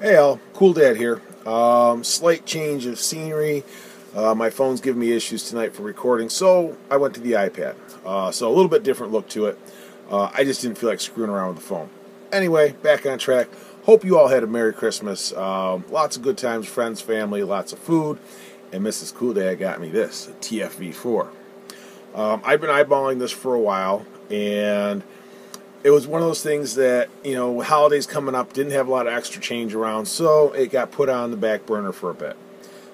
Hey all, Cool Dad here. Slight change of scenery. My phone's giving me issues tonight for recording, so I went to the iPad. So a little bit different look to it. I just didn't feel like screwing around with the phone. Anyway, back on track. Hope you all had a Merry Christmas. Lots of good times, friends, family, lots of food. And Mrs. Cool Dad got me this, a TFV4. I've been eyeballing this for a while, and it was one of those things that, holidays coming up, didn't have a lot of extra change around, so it got put on the back burner for a bit.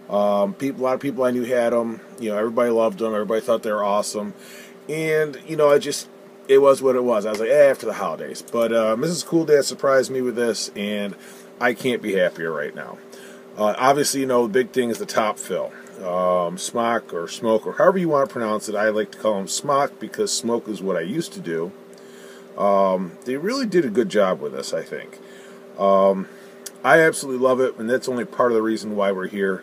A lot of people I knew had them. Everybody loved them. Everybody thought they were awesome. And, it was what it was. I was like, after the holidays. But Mrs. Cool Dad surprised me with this, and I can't be happier right now. Obviously, the big thing is the top fill. SMOK or smoke, or however you want to pronounce it. I like to call them SMOK because smoke is what I used to do. They really did a good job with this, I think. I absolutely love it, and that's only part of the reason why we're here.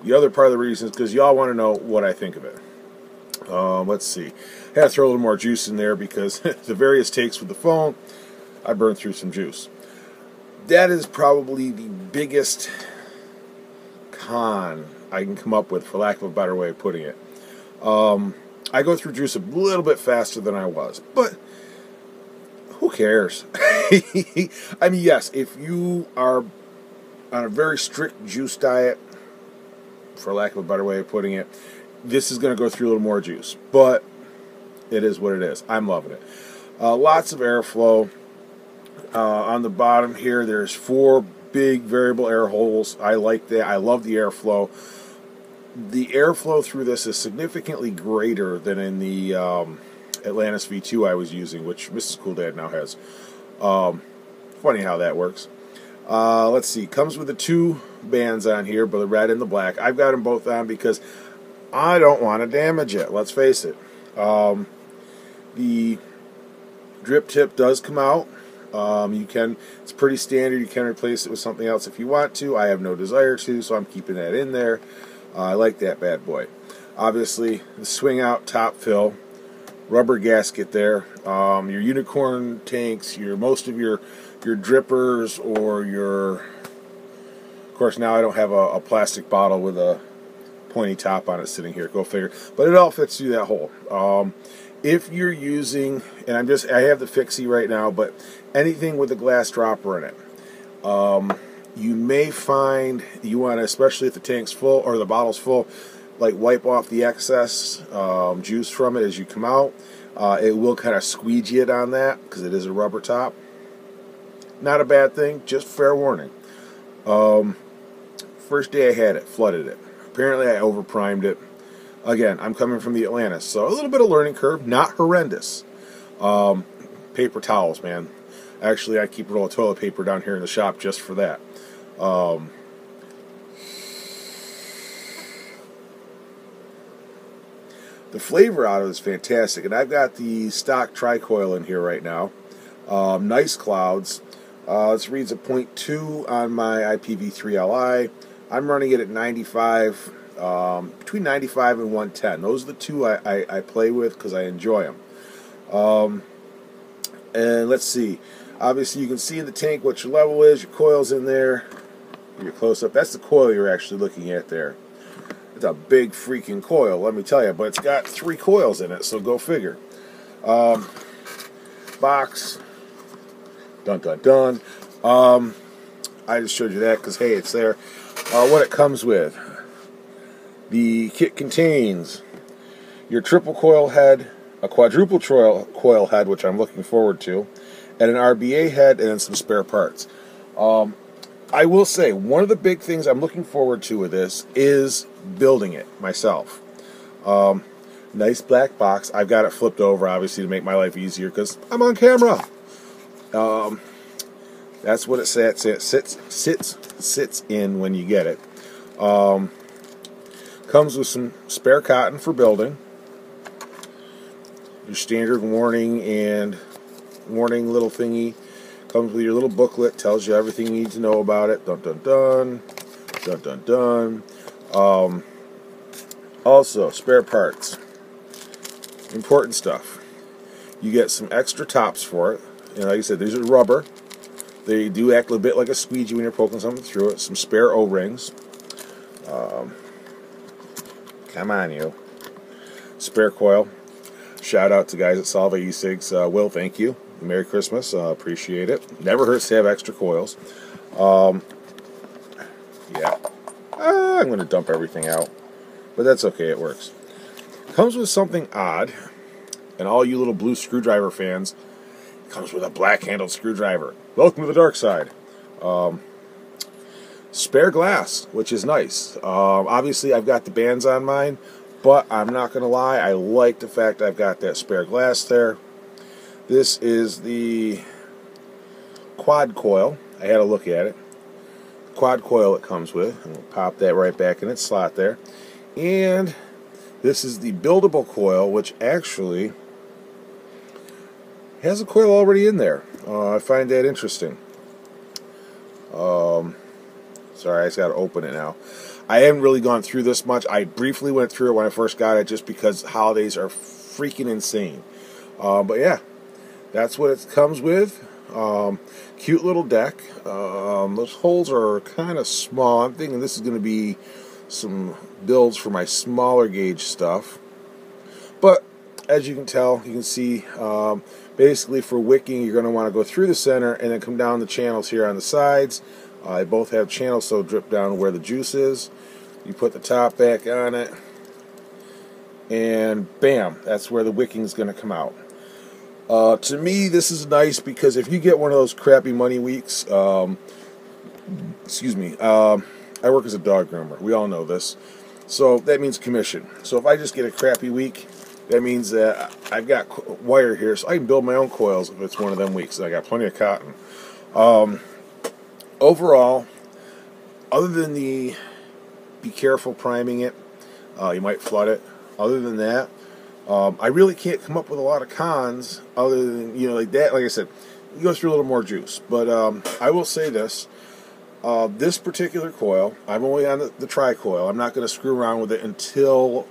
The other part of the reason is because y'all want to know what I think of it. Let's see. I had to throw a little more juice in there because the various takes with the phone, I burned through some juice. That is probably the biggest con I can come up with, for lack of a better way of putting it. I go through juice a little bit faster than I was, but who cares? I mean, yes, if you are on a very strict juice diet, for lack of a better way of putting it, this is going to go through a little more juice. But it is what it is. I'm loving it. Lots of airflow. On the bottom here, there's 4 big variable air holes. I like that. I love the airflow. The airflow through this is significantly greater than in the Atlantis V2 I was using, which Mrs. Cool Dad now has. Funny how that works. Let's see. Comes with the 2 bands on here, but the red and the black. I've got them both on because I don't want to damage it. Let's face it. The drip tip does come out. It's pretty standard. You can replace it with something else if you want to. I have no desire to, so I'm keeping that in there. I like that bad boy. Obviously, the swing out top fill. Rubber gasket there. Your unicorn tanks, most of your drippers, or of course now I don't have a plastic bottle with a pointy top on it sitting here. Go figure. But it all fits through that hole. If you're using, and I have the fixie right now, but anything with a glass dropper in it, you may find you want to, especially if the tank's full or the bottle's full, like wipe off the excess juice from it as you come out. It will kind of squeegee it on that because it is a rubber top. Not a bad thing, just fair warning. First day I had it, flooded it. Apparently I overprimed it. Again, I'm coming from the Atlantis, so a little bit of learning curve, not horrendous. Paper towels, man. Actually, I keep a roll of toilet paper down here in the shop just for that. The flavor out of it is fantastic, and I've got the stock tricoil in here right now. Nice clouds. This reads a 0.2 on my IPv3 Li. I'm running it at 95, between 95 and 110. Those are the 2 I play with because I enjoy them. And let's see. Obviously, you can see in the tank what your level is. Your coil's in there. Your close-up. That's the coil you're actually looking at there. It's a big freaking coil, let me tell you. But it's got 3 coils in it, so go figure. Box. Dun, dun, dun. I just showed you that because, hey, it's there. What it comes with. The kit contains your triple coil head, a quadruple coil head, which I'm looking forward to, and an RBA head, and then some spare parts. I will say, one of the big things I'm looking forward to with this is building it myself. Nice black box. I've got it flipped over, obviously, to make my life easier because I'm on camera. That's what it sits in when you get it. Comes with some spare cotton for building. Your standard warning little thingy. Comes with your little booklet, tells you everything you need to know about it. Dun dun dun. Dun dun dun. Also, spare parts. Important stuff. You get some extra tops for it. Like I said, these are rubber. They do act a bit like a squeegee when you're poking something through it. Some spare O-rings. Come on, you. Spare coil. Shout out to guys at Salve E-Cigs. Will, thank you. Merry Christmas. Appreciate it. Never hurts to have extra coils. Yeah. I'm going to dump everything out. But that's okay. It works. Comes with something odd. And all you little blue screwdriver fans, it comes with a black-handled screwdriver. Welcome to the dark side. Spare glass, which is nice. Obviously, I've got the bands on mine, but I'm not going to lie, I like the fact I've got that spare glass there. This is the quad coil. I had a look at it. Quad coil it comes with. And we'll pop that right back in its slot there. And this is the buildable coil, which actually has a coil already in there. I find that interesting. Sorry, I just got to open it now. I haven't really gone through this much. I briefly went through it when I first got it just because holidays are freaking insane. But yeah, that's what it comes with. Cute little deck. Those holes are kind of small. I'm thinking this is going to be some builds for my smaller gauge stuff. But as you can tell, you can see basically for wicking, you're going to want to go through the center and then come down the channels here on the sides. They both have channels, so drip down where the juice is. You put the top back on it, and bam, that's where the wicking is going to come out. To me, this is nice because if you get one of those crappy money weeks, excuse me, I work as a dog groomer. We all know this. So that means commission. So if I just get a crappy week, that means that I've got wire here, so I can build my own coils if it's one of them weeks. I got plenty of cotton. Overall, other than the be careful priming it, you might flood it. Other than that, I really can't come up with a lot of cons other than, like that. Like I said, you go through a little more juice. But I will say this. This particular coil, I'm only on the tri-coil. I'm not going to screw around with it until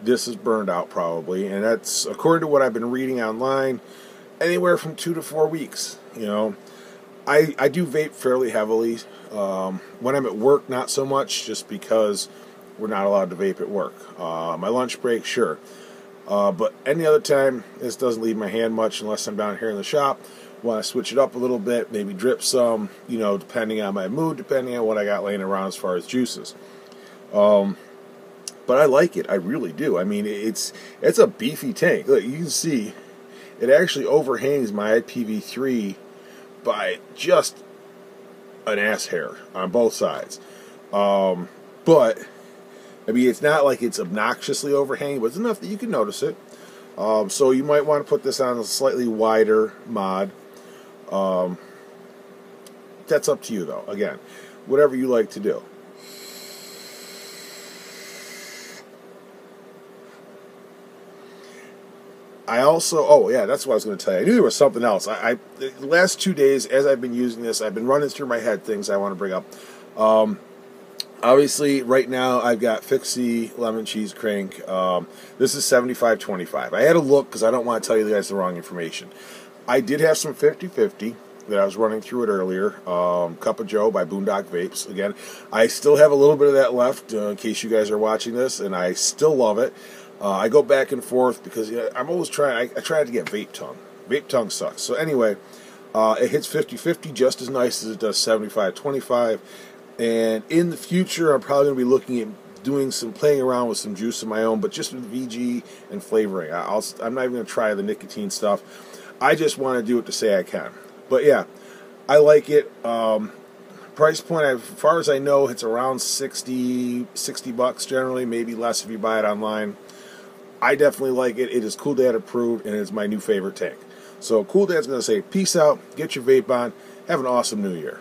this is burned out probably. And that's, according to what I've been reading online, anywhere from 2 to 4 weeks. I do vape fairly heavily. When I'm at work, not so much, just because we're not allowed to vape at work. My lunch break, sure. But any other time, this doesn't leave my hand much unless I'm down here in the shop. Want to switch it up a little bit, maybe drip some, depending on my mood, depending on what I got laying around as far as juices. But I like it, I really do. I mean, it's a beefy tank. Look, you can see it actually overhangs my IPv3 by just an ass hair on both sides. But I mean, it's not like it's obnoxiously overhanging, but it's enough that you can notice it. So you might want to put this on a slightly wider mod. That's up to you, though. Again, whatever you like to do. I also, oh yeah, that's what I was going to tell you. I knew there was something else. The last 2 days, as I've been using this, I've been running through my head things I want to bring up. Obviously, right now, I've got Fixie Lemon Cheese Crank. This is 75/25. I had a look because I don't want to tell you guys the wrong information. I did have some 50/50 that I was running through it earlier. Cup of Joe by Boondock Vapes. Again, I still have a little bit of that left in case you guys are watching this, and I still love it. I go back and forth because I'm always trying. I try to get vape tongue. Vape tongue sucks. So anyway, it hits 50/50 just as nice as it does 75/25. And in the future, I'm probably going to be looking at doing some playing around with some juice of my own, but just with VG and flavoring. I'm not even going to try the nicotine stuff. I just want to do it to say I can. But yeah, I like it. Price point, as far as I know, it's around $60 generally, maybe less if you buy it online. I definitely like it. It is Cool Dad approved, and it's my new favorite tank. So Cool Dad's going to say, peace out, get your vape on, have an awesome new year.